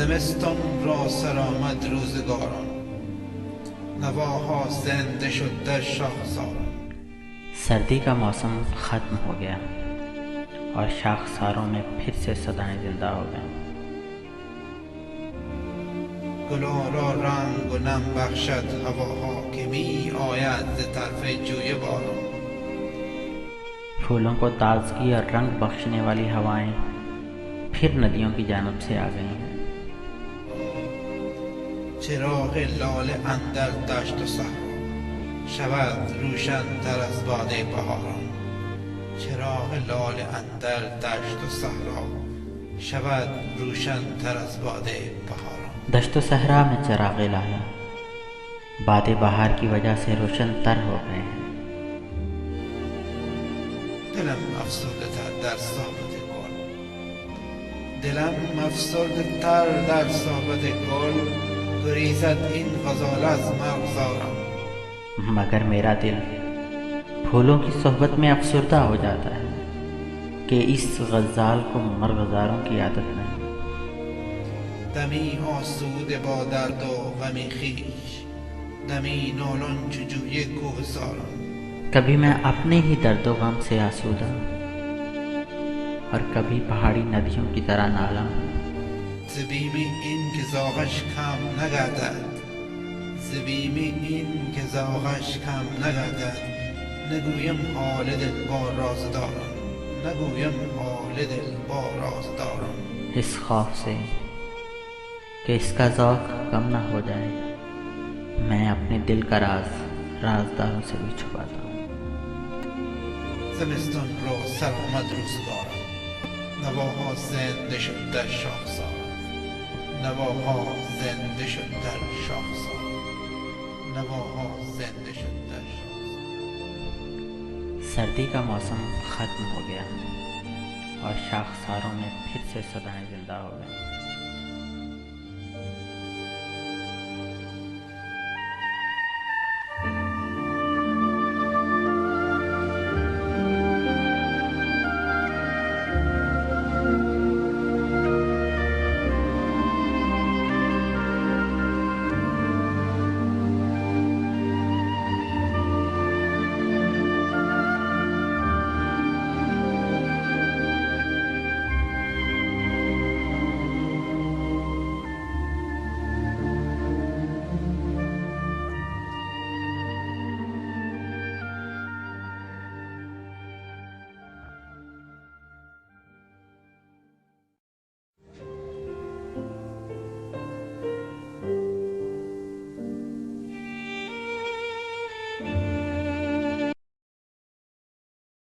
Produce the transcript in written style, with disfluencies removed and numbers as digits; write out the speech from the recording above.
زمستان را سرآمد روزگاران، نواہا زنده شد در شاخساران. سردی کا موسم ختم ہو گیا اور شاخساروں میں پھر سے صدائیں زندہ ہو گئیں. گلان را رنگ و نم بخشد ہواہا که می آید ز طرف جویباران. پھولوں کو تازگی اور رنگ بخشنے والی ہوائیں پھر ندیوں کی جانب سے آ گئی ہیں. چراغ لالہ اندر دشت و صحرا شود روشن تر از باد بهاران. چراغ لالہ اندر دشت و صحرا شود روشن تر از باد بهاران. دشت و صحرا میں چراغ لایا باد بہار کی وجہ سے روشن تر ہو گئے ہیں. دلم افسرده تر در صحبت گل، دلم افسرده تر در صحبت گل، گریزد این غزال از مغزاران. مگر میرا دل پھولوں کی صحبت میں افسردہ ہو جاتا ہے کہ اس غزال کو مرغزاروں کی عادت نہیں. دمی آسوده با درد و غم خویش، دمی نالان چو جوی کوهساران. کبھی میں اپنے ہی درد و غم سے آسودہ اور کبھی پہاڑی ندیوں کی طرح نالا ہوں. ز بیم این که زاغش کم نگردد، ز بیم این که زاغش کم نگردد، نگویم حال دل با رازداران، نگویم حال دل با رازداران. اس خوف سے کہ اس کا ذوق کم نہ ہو جائے میں اپنے دل کا راز رازداروں سے بھی چھپاتا ہوں. زمستان را سرآمد روزگاران، نواها زنده شد در شاخساران. نواها زنده شد در شاخساران، نواها زنده شد در شاخساران. سردی کا موسم ختم ہو گیا اور شاخساروں میں پھر سے صدائیں زندہ ہو گئیں.